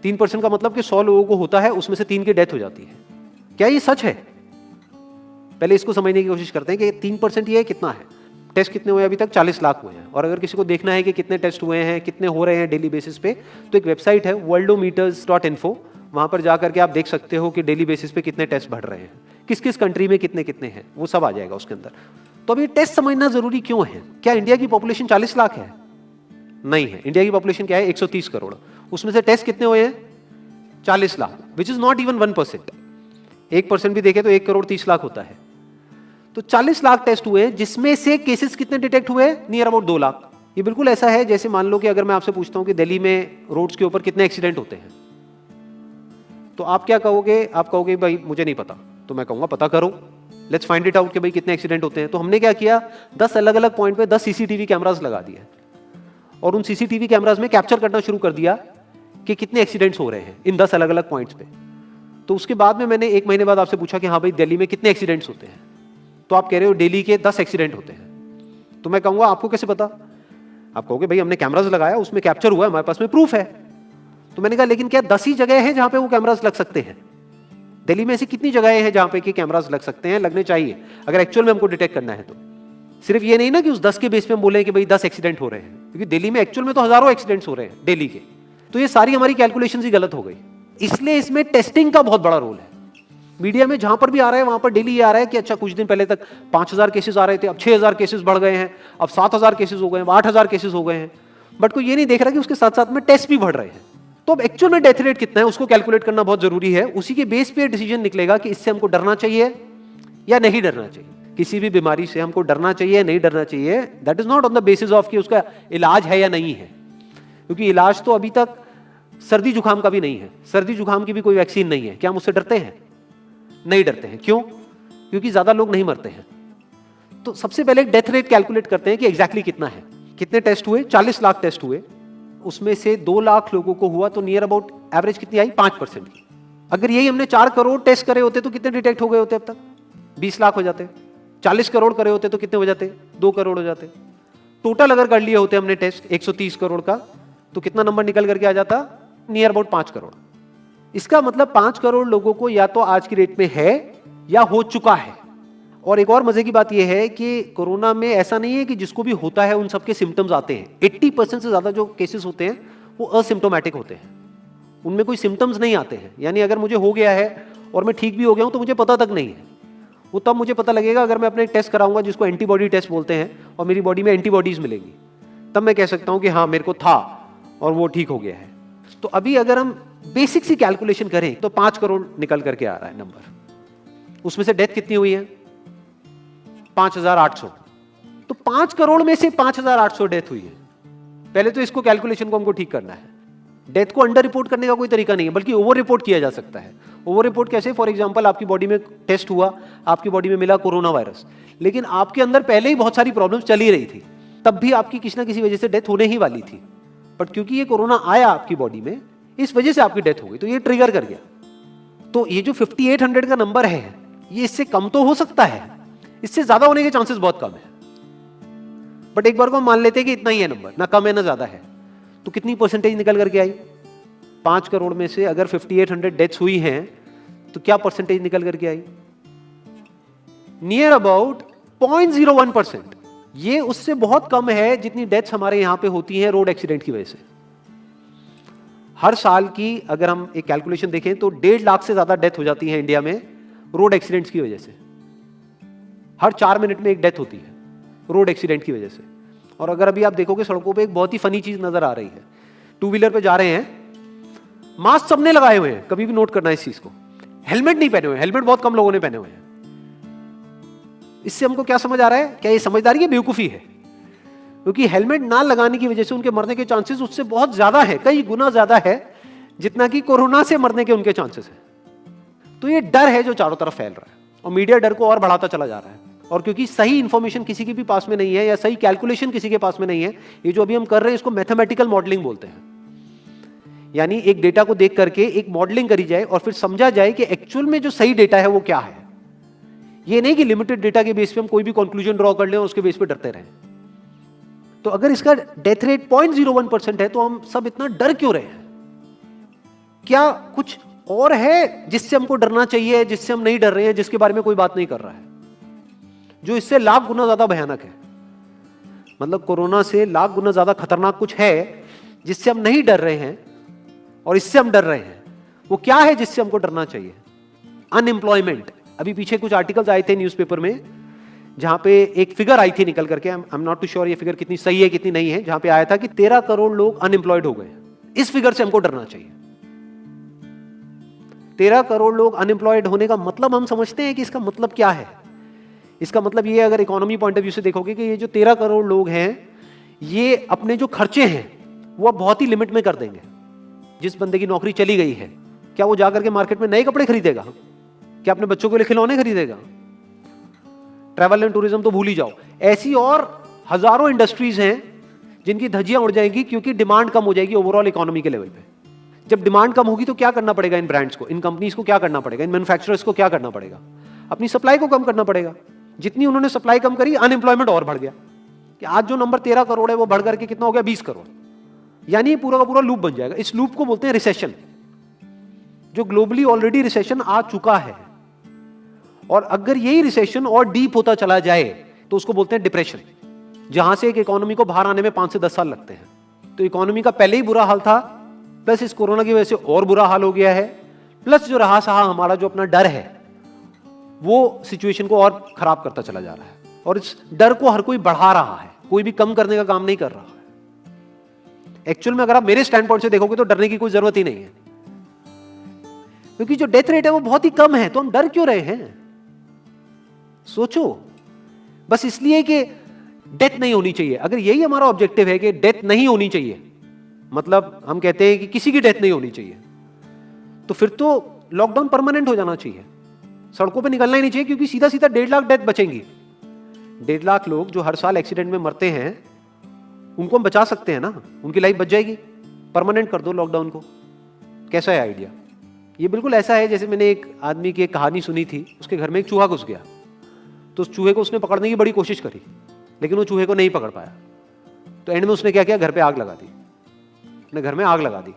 3% का मतलब कि 100 लोगों को होता है, उसमें से 3 की डेथ हो जाती है। क्या ये सच है? पहले इसको समझने की कोशिश करते हैं कि 3% ये कितना है। टेस्ट कितने हुए अभी तक? 40 लाख हुए हैं। और अगर किसी को देखना है कि कितने टेस्ट हुए हैं, कितने हो रहे हैं डेली बेसिस पे, तो एक वेबसाइट है worldometers.info, वहां पर जाकर के आप देख सकते हो कि डेली बेसिस पे कितने टेस्ट बढ़ रहे हैं, किस किस कंट्री में कितने कितने हैं, वो सब आ जाएगा उसके अंदर। तो अभी टेस्ट समझना जरूरी क्यों है? क्या इंडिया की पॉपुलेशन 40 लाख है? नहीं है। इंडिया की पॉपुलेशन क्या है? 130 करोड़। उसमें से टेस्ट कितने हुए हैं? 40 lakh, which is not even 1%। 1% भी देखे तो 1 करोड़ 30 लाख होता है। तो 40 लाख टेस्ट हुए, जिसमें से केसेस कितने डिटेक्ट हुए? Near about 2 lakh. ये बिल्कुल ऐसा है जैसे मान लो कि अगर मैं आपसे पूछता हूं कि दिल्ली में रोड्स के ऊपर कितने एक्सीडेंट होते हैं, तो आप क्या कहोगे? आप कहोगे भाई मुझे नहीं पता। तो मैं कहूंगा पता करो, लेट्स फाइंड इट आउट कि भाई कितने एक्सीडेंट होते हैं। तो हमने क्या किया, 10 अलग अलग पॉइंट पे 10 सीसीटीवी कैमरास लगा दिए और उन सीसीटीवी कैमरास में कैप्चर करना शुरू कर दिया कि कितने एक्सीडेंट्स हो रहे हैं इन 10 अलग अलग पॉइंट्स पे। तो उसके बाद में मैंने 1 महीने बाद आपसे पूछा कि हाँ भाई दिल्ली में कितने एक्सीडेंट्स होते हैं, तो आप कह रहे हो दिल्ली के 10 एक्सीडेंट होते हैं। तो मैं कहूंगा आपको कैसे पता? आप कहोगे भाई हमने कैमरास लगाया, उसमें कैप्चर हुआ, हमारे पास में प्रूफ है। तो मैंने कहा लेकिन क्या 10 ही जगह है जहां पे वो कैमरास लग सकते हैं? दिल्ली में ऐसी कितनी जगहें हैं जहां पे कि कैमरास लग सकते हैं, लगने चाहिए अगर एक्चुअल में हमको डिटेक्ट करना है। तो सिर्फ ये नहीं ना कि उस 10 के बेस पे हम बोले कि भाई 10 एक्सीडेंट हो रहे हैं, क्योंकि दिल्ली में एक्चुअल में तो हजारों एक्सीडेंट्स हो रहे हैं डेली के। तो ये सारी हमारी कैलकुलेशन ही गलत हो गई। इसलिए इसमें टेस्टिंग का बहुत बड़ा रोल है। मीडिया में जहां पर भी आ रहा है वहां पर डेली ये आ रहा है कि अच्छा कुछ दिन पहले तक 5000 केसेस आ रहे थे, अब 6000 केसेस बढ़ गए हैं, अब 7000 केसेस हो गए हैं, 8000 केसेस हो गए हैं। बट कोई ये नहीं देख रहा कि उसके साथ साथ में टेस्ट भी बढ़ रहे हैं। तो अब एक्चुअल में डेथ रेट कितना है उसको कैलकुलेट करना बहुत जरूरी है। उसी के बेस पे डिसीजन निकलेगा कि इससे हमको डरना चाहिए या नहीं डरना चाहिए। किसी भी बीमारी से हमको डरना चाहिए नहीं डरना चाहिए, that is not on the basis of कि उसका इलाज है या नहीं है, क्योंकि इलाज तो अभी तक सर्दी जुकाम का भी नहीं है, सर्दी जुकाम की भी कोई वैक्सीन नहीं है। क्या हम उससे डरते हैं? नहीं डरते हैं। क्यों? क्योंकि ज्यादा लोग नहीं मरते हैं। तो सबसे पहले डेथ रेट कैलकुलेट करते हैं कि एग्जैक्टली कितना है। कितने टेस्ट हुए? 40 लाख टेस्ट हुए, उसमें से 2 लाख लोगों को हुआ, तो नियर अबाउट एवरेज कितनी आई? 5% की। अगर यही हमने 4 करोड़ टेस्ट करे होते तो कितने डिटेक्ट हो गए होते? अब तक 20 लाख हो जाते। 40 करोड़ करे होते तो कितने हो जाते? 2 करोड़ हो जाते। टोटल अगर कर लिए होते हमने टेस्ट 130 करोड़ का, तो कितना नंबर निकल करके आ जाता? Near about 5 crore. इसका मतलब 5 करोड़ लोगों को या तो आज की डेट में है या हो चुका है। और एक और मजे की बात यह है कि कोरोना में ऐसा नहीं है कि जिसको भी होता है उन सबके सिम्टम्स आते हैं। 80% से ज्यादा जो केसेस होते हैं वो असिम्टोमेटिक होते हैं, उनमें कोई सिम्टम्स नहीं आते हैं। यानी अगर मुझे हो गया है और मैं ठीक भी हो गया हूं तो मुझे पता तक नहीं है। वो तब मुझे पता लगेगा अगर मैं अपने एक टेस्ट कराऊंगा जिसको एंटीबॉडी टेस्ट बोलते हैं और मेरी बॉडी में एंटीबॉडीज मिलेंगी, तब मैं कह सकता हूं कि हाँ मेरे को था और वो ठीक हो गया है। तो अभी अगर हम बेसिक सी कैलकुलेशन करें तो 5 करोड़ निकल करके आ रहा है नंबर। उसमें से डेथ कितनी हुई है? 5800। तो 5 करोड़ में से 5800 डेथ हुई है। पहले तो इसको कैलकुलेशन को हमको ठीक करना है। डेथ को अंडर रिपोर्ट करने का कोई तरीका नहीं है, बल्कि ओवर रिपोर्ट किया जा सकता है। ओवर रिपोर्ट कैसे? फॉर एग्जांपल आपकी बॉडी में टेस्ट हुआ, आपकी बॉडी में मिला कोरोना वायरस, लेकिन आपके अंदर पहले ही बहुत सारी प्रॉब्लम्स चली रही थी, तब भी आपकी किसी ना किसी वजह से डेथ होने ही वाली थी। बट क्योंकि ये कोरोना आया आपकी बॉडी में, इस वजह से आपकी डेथ हो गई, तो ये ट्रिगर कर गया। तो ये जो 5800 का नंबर है, ये इससे कम तो हो सकता है, इससे ज्यादा होने के चांसेस बहुत कम है। बट एक बार को हम मान लेते हैं कि इतना ही है नंबर, ना कम है ना ज्यादा है। तो कितनी परसेंटेज निकल करके आई? 5 करोड़ में से अगर 5800 डेथ्स हुई हैं तो क्या परसेंटेज निकल करके आई? Near about 0.01%। ये उससे बहुत कम है जितनी डेथ्स हमारे यहां पे होती हैं रोड एक्सीडेंट की वजह से। हर साल की अगर हम एक कैलकुलेशन देखें तो 1.5 लाख से ज्यादा डेथ हो जाती है इंडिया में रोड एक्सीडेंट्स की वजह से। हर 4 मिनट में एक डेथ होती है रोड एक्सीडेंट की वजह से। और अगर अभी आप देखोगे सड़कों पे एक बहुत ही फनी चीज नजर आ रही है। 2 व्हीलर पे जा रहे हैं, मास्क सबने लगाए हुए हैं, कभी भी नोट करना इस चीज को। हेलमेट नहीं पहने हुए, हेलमेट बहुत कम लोगों ने पहने हुए हैं। इससे हमको क्या समझ आ रहा है? क्या ये समझदारी है, बेवकूफी है? क्योंकि हेलमेट ना लगाने की वजह से उनके मरने के चांसेस उससे बहुत ज्यादा है, कई गुना ज्यादा है जितना कि कोरोना से मरने के उनके चांसेस है। तो ये डर है जो चारों तरफ फैल रहा है और मीडिया डर को और बढ़ाता चला जा रहा है। और क्योंकि सही इंफॉर्मेशन किसी के भी पास में नहीं है या सही कैलकुलेशन किसी के पास में नहीं है, ये जो अभी हम कर रहे हैं इसको मैथमेटिकल मॉडलिंग बोलते हैं। यानी एक डेटा को देख करके एक मॉडलिंग करी जाए और फिर समझा जाए कि एक्चुअल में जो सही डेटा है वो क्या है। ये नहीं कि लिमिटेड डेटा के बेस पे हम कोई भी कंक्लूजन ड्रॉ कर लें और उसके बेस पे डरते रहें। तो अगर इसका डेथ रेट 0.01% है तो हम सब इतना डर क्यों रहे हैं? क्या कुछ और है जिससे हमको डरना चाहिए, जिससे हम नहीं डर रहे हैं, जिसके बारे में कोई बात नहीं कर रहा है, जो इससे लाख गुना ज्यादा भयानक है? मतलब कोरोना से लाख गुना ज्यादा खतरनाक कुछ है जिससे हम नहीं डर रहे हैं और इससे हम डर रहे हैं। वो क्या है जिससे हमको डरना चाहिए? अनएम्प्लॉयमेंट। अभी पीछे कुछ आर्टिकल्स आए थे न्यूज़पेपर में जहां पे एक फिगर आई थी निकल करके, I am not too sure ये फिगर कितनी सही है कितनी नहीं है, जहां पे आया था कि 13 करोड़ लोग अनएम्प्लॉयड हो गए। इस फिगर से हमको डरना चाहिए। 13 करोड़ लोग अनएम्प्लॉयड होने का मतलब हम समझते हैं कि इसका मतलब क्या है? इसका मतलब ये, अगर इकोनॉमी पॉइंट ऑफ व्यू से देखोगे, कि ये जो 13 करोड़ लोग हैं ये अपने जो खर्चे हैं वो अब बहुत ही लिमिट में कर देंगे। जिस बंदे की नौकरी चली गई है, क्या वो जाकर के मार्केट में नए कपड़े खरीदेगा? क्या अपने बच्चों के लिए खिलौने खरीदेगा? ट्रैवल एंड टूरिज्म तो भूल ही जाओ। ऐसी और हजारों इंडस्ट्रीज हैं जिनकी धज्जियां उड़ जाएंगी क्योंकि डिमांड कम हो जाएगी ओवरऑल इकोनॉमी के लेवल पे। जब डिमांड कम होगी तो क्या करना पड़ेगा इन ब्रांड्स को, इन कंपनीज को क्या करना पड़ेगा, इन मैन्युफैक्चरर्स को क्या करना पड़ेगा? अपनी सप्लाई को कम करना पड़ेगा। जितनी उन्होंने सप्लाई कम करी, अनएम्प्लॉयमेंट और बढ़ गया कि आज जो नंबर 13 करोड़ है वो बढ़ करके कितना हो गया? 20 करोड़। यानी पूरा का पूरा लूप बन जाएगा। इस लूप को बोलते हैं रिसेशन, जो ग्लोबली ऑलरेडी रिसेशन आ चुका है। और अगर यही रिसेशन और डीप होता चला जाए तो उसको बोलते हैं डिप्रेशन, जहां से एक इकोनॉमी को बाहर आने में 5 से 10 साल लगते हैं। तो इकोनॉमी का पहले ही बुरा हाल था, प्लस इस कोरोना की वजह से और बुरा हाल हो गया है, प्लस जो रहा सहा हमारा जो अपना डर है वो सिचुएशन को और खराब करता चला जा रहा है। और इस डर को हर कोई बढ़ा रहा है, कोई भी कम करने का काम नहीं कर रहा है। एक्चुअल में अगर आप मेरे स्टैंड पॉइंट से देखोगे तो डरने की कोई जरूरत ही नहीं है, क्योंकि जो डेथ रेट है वो बहुत ही कम है। तो हम डर क्यों रहे हैं? सोचो। बस इसलिए कि डेथ नहीं होनी चाहिए। अगर यही हमारा ऑब्जेक्टिव है कि डेथ नहीं होनी चाहिए, मतलब हम कहते हैं कि किसी की डेथ नहीं होनी चाहिए, तो फिर तो लॉकडाउन परमानेंट हो जाना चाहिए, सड़कों पे निकलना ही नहीं चाहिए, क्योंकि सीधा सीधा 1.5 लाख डेथ बचेंगी। 1.5 लाख लोग जो हर साल एक्सीडेंट में मरते हैं उनको हम बचा सकते हैं ना, उनकी लाइफ बच जाएगी। परमानेंट कर दो लॉकडाउन को। कैसा है आइडिया? ये बिल्कुल ऐसा है जैसे मैंने एक आदमी की एक कहानी सुनी थी। उसके घर में एक चूहा घुस गया, तो उस चूहे को उसने पकड़ने की बड़ी कोशिश करी, लेकिन वो चूहे को नहीं पकड़ पाया। तो एंड में उसने क्या किया? घर पे आग लगा दी, अपने घर में आग लगा दी।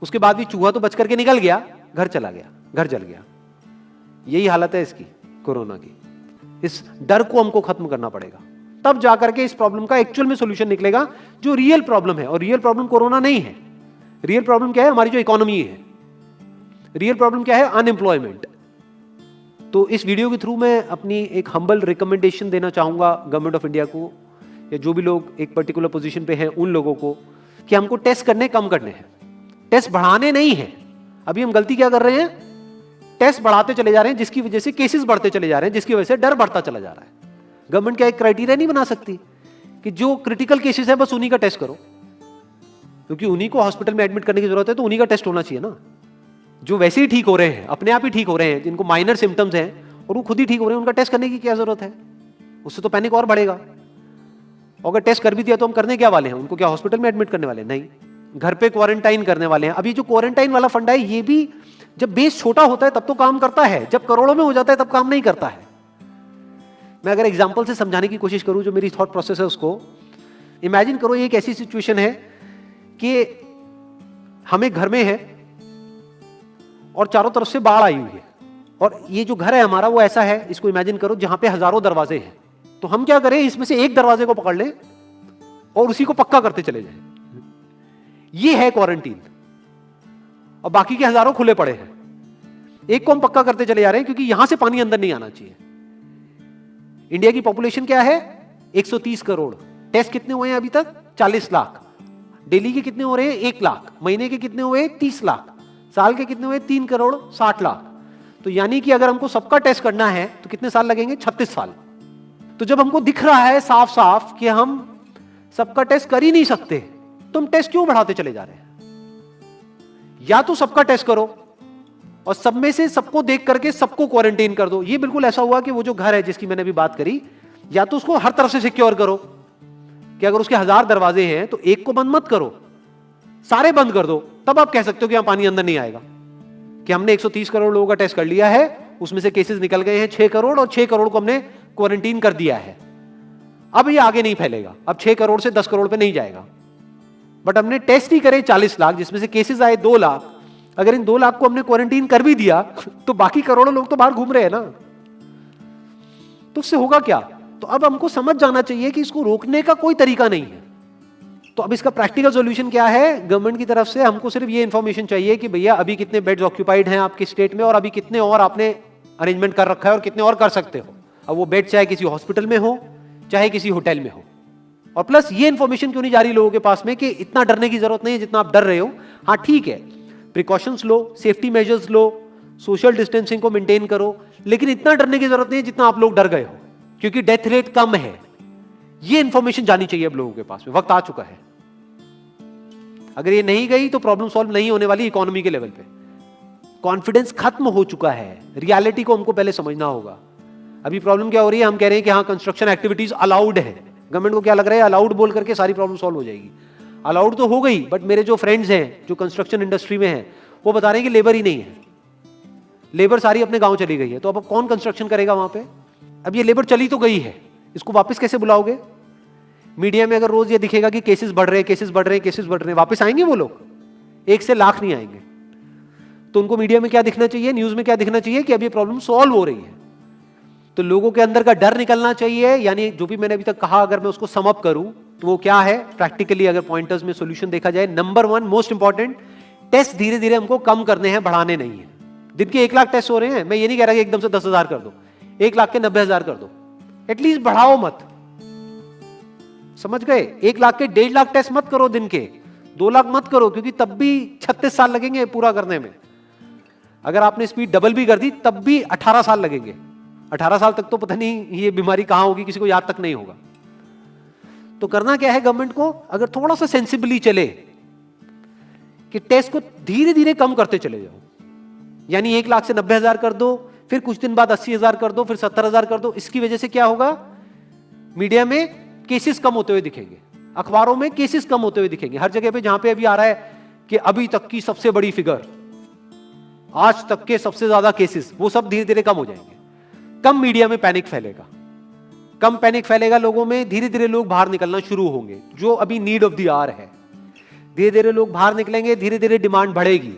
उसके बाद भी चूहा तो बच करके निकल गया, घर चला गया, घर जल गया। यही हालत है इसकी, कोरोना की। इस डर को हमको खत्म करना पड़ेगा, तब जाकर के इस प्रॉब्लम का एक्चुअल में सॉल्यूशन निकलेगा, जो रियल प्रॉब्लम है। और रियल प्रॉब्लम कोरोना नहीं है। रियल प्रॉब्लम क्या है? हमारी जो इकोनॉमी है। रियल प्रॉब्लम क्या है? अनएम्प्लॉयमेंट। तो इस वीडियो के थ्रू मैं अपनी एक हम्बल रिकमेंडेशन देना चाहूंगा गवर्नमेंट ऑफ इंडिया को, या जो भी लोग एक पर्टिकुलर पोजीशन पे हैं उन लोगों को, कि हमको टेस्ट करने कम करने हैं, टेस्ट बढ़ाने नहीं है। अभी हम गलती क्या कर रहे हैं? टेस्ट बढ़ाते चले जा रहे हैं, जिसकी वजह से केसेस बढ़ते चले जा रहे हैं, जिसकी वजह से डर बढ़ता चला जा रहा है। गवर्नमेंट क्या एक क्राइटेरिया नहीं बना सकती कि जो क्रिटिकल केसेस है बस उन्हीं का टेस्ट करो, क्योंकि उन्हीं को हॉस्पिटल में एडमिट करने की जरूरत है, तो उन्हीं का टेस्ट होना चाहिए ना। जो वैसे ही ठीक हो रहे हैं, अपने आप ही ठीक हो रहे हैं, जिनको माइनर सिम्टम्स हैं और वो खुद ही ठीक हो रहे हैं, उनका टेस्ट करने की क्या जरूरत है? उससे तो पैनिक और बढ़ेगा। और अगर टेस्ट कर भी दिया तो हम करने क्या वाले हैं? उनको क्या हॉस्पिटल में एडमिट करने वाले? नहीं, घर पे क्वारंटाइन करने वाले हैं। अभी जो क्वारंटाइन वाला फंडा है, ये भी जब बेस छोटा होता है तब तो काम करता है, जब करोड़ों में हो जाता है तब काम नहीं करता है। मैं अगर एग्जांपल से समझाने की कोशिश करूं, जो मेरी थॉट प्रोसेस है उसको इमेजिन करो। ये एक ऐसी सिचुएशन है कि हम एक घर में है और चारों तरफ से बाढ़ आई हुई है, और ये जो घर है हमारा वो ऐसा है, इसको इमेजिन करो, जहां पे हजारों दरवाजे हैं। तो हम क्या करें? इसमें से एक दरवाजे को पकड़ लें और उसी को पक्का करते चले जाएं। ये है क्वारंटीन, और बाकी के हजारों खुले पड़े हैं। एक को हम पक्का करते चले जा रहे हैं क्योंकि यहां से पानी अंदर नहीं आना चाहिए। इंडिया की पॉपुलेशन क्या है? 130 करोड़। टेस्ट कितने हुए हैं अभी तक? 40 लाख। डेली के कितने हो रहे हैं? 1 लाख। महीने के कितने हुए? 30 लाख। साल के कितने हुए? 3 करोड़ 60 लाख। तो यानी कि अगर हमको सबका टेस्ट करना है तो कितने साल लगेंगे? 36 साल। तो जब हमको दिख रहा है साफ साफ कि हम सबका टेस्ट कर ही नहीं सकते, तो हम टेस्ट क्यों बढ़ाते चले जा रहे हैं? या तो सबका टेस्ट करो और सब में से सबको देख करके सबको क्वारंटाइन कर दो। ये बिल्कुल ऐसा हुआ कि वो जो घर है जिसकी मैंने अभी बात करी, या तो उसको हर तरफ से सिक्योर करो कि अगर उसके 1000 दरवाजे हैं तो एक को बंद मत करो, सारे बंद कर दो। तब आप कह सकते हो कि यहां पानी अंदर नहीं आएगा, कि हमने 130 करोड़ लोगों का टेस्ट कर लिया है, उसमें से केसेस निकल गए हैं 6 करोड़, और 6 करोड़ को हमने क्वारंटीन कर दिया है। अब ये आगे नहीं फैलेगा, अब 6 करोड़ से 10 करोड़ पे नहीं जाएगा। बट हमने टेस्ट ही करे 40 लाख, जिसमें से केसेस आए 2 लाख। अगर इन 2 लाख को हमने क्वारंटीन कर भी दिया तो बाकी करोड़ों लोग तो बाहर घूम रहे हैं ना, तो उससे होगा क्या? तो अब हमको समझ जाना चाहिए कि इसको रोकने का कोई तरीका नहीं है। तो अब इसका प्रैक्टिकल सॉल्यूशन क्या है? गवर्नमेंट की तरफ से हमको सिर्फ ये इंफॉर्मेशन चाहिए कि भैया अभी कितने बेड्स ऑक्यूपाइड हैं आपके स्टेट में, और अभी कितने और आपने अरेंजमेंट कर रखा है, और कितने और कर सकते हो। अब वो बेड चाहे किसी हॉस्पिटल में हो चाहे किसी होटल में हो। और प्लस ये इंफॉर्मेशन क्यों नहीं जा रही लोगों के पास में कि इतना डरने की जरूरत नहीं है जितना आप डर रहे हो। हाँ ठीक है, प्रिकॉशंस लो, सेफ्टी मेजर्स लो, सोशल डिस्टेंसिंग को मेंटेन करो, लेकिन इतना डरने की जरूरत नहीं है जितना आप लोग डर गए हो, क्योंकि डेथ रेट कम है। ये इंफॉर्मेशन जानी चाहिए अब लोगों के पास में, वक्त आ चुका है। अगर ये नहीं गई तो प्रॉब्लम सॉल्व नहीं होने वाली इकोनॉमी के लेवल पे। कॉन्फिडेंस खत्म हो चुका है, रियलिटी को हमको पहले समझना होगा। अभी प्रॉब्लम क्या हो रही है? हम कह रहे हैं कि हाँ कंस्ट्रक्शन एक्टिविटीज अलाउड है। गवर्नमेंट को क्या लग रहा है अलाउड बोल करके सारी प्रॉब्लम सॉल्व हो जाएगी। अलाउड तो हो गई, बट मेरे जो फ्रेंड्स हैं जो कंस्ट्रक्शन इंडस्ट्री में हैं वो बता रहे हैं कि लेबर ही नहीं है, लेबर सारी अपने गांव चली गई है। तो अब कौन कंस्ट्रक्शन करेगा वहां पे? अब ये लेबर चली तो गई है, इसको वापस कैसे बुलाओगे? मीडिया में अगर रोज ये दिखेगा कि केसेस बढ़ रहे हैं, केसेस बढ़ रहे हैं, केसेस बढ़ रहे हैं, वापस आएंगे वो लोग? 1 से लाख नहीं आएंगे। तो उनको मीडिया में क्या दिखना चाहिए, न्यूज में क्या दिखना चाहिए कि अब ये प्रॉब्लम सॉल्व हो रही है। तो लोगों के अंदर का डर निकलना चाहिए। यानी जो भी मैंने अभी तक कहा, अगर मैं उसको सम अप करूं तो वो क्या है प्रैक्टिकली, अगर पॉइंटर्स में सॉल्यूशन देखा जाए। नंबर 1 मोस्ट इंपॉर्टेंट, टेस्ट धीरे धीरे हमको कम करने हैं, बढ़ाने नहीं है। दिन के 1 लाख टेस्ट हो रहे हैं, मैं ये नहीं कह रहा कि एकदम से 10,000 कर दो, 1 लाख के 90,000 कर दो, एटलीस्ट बढ़ाओ मत। समझ गए? 1 लाख के 1.5 लाख टेस्ट मत करो दिन के, 2 लाख मत करो, क्योंकि तब भी 36 साल लगेंगे पूरा करने में। अगर आपने स्पीड डबल भी कर दी तब भी 18 साल लगेंगे। 18 साल तक तो पता नहीं ये बीमारी कहां होगी, किसी को याद तक नहीं होगा। तो करना क्या है गवर्नमेंट को? अगर थोड़ा सा सेंसिबली चले कि टेस्ट को धीरे धीरे कम करते चले जाओ, यानी 1 लाख से 90,000 कर दो, फिर कुछ दिन बाद 80,000 कर दो, फिर 70,000 कर दो। इसकी वजह से क्या होगा? मीडिया में केसेस कम होते हुए दिखेंगे, अखबारों में केसेस कम होते हुए दिखेंगे, हर जगह पे जहां पे अभी आ रहा है कि अभी तक की सबसे बड़ी फिगर, आज तक के सबसे ज्यादा केसेस, वो सब धीरे धीरे कम हो जाएंगे। कम मीडिया में पैनिक फैलेगा, कम पैनिक फैलेगा लोगों में, धीरे धीरे लोग बाहर निकलना शुरू होंगे, जो अभी नीड ऑफ द आवर है। धीरे धीरे लोग बाहर निकलेंगे, धीरे धीरे डिमांड बढ़ेगी।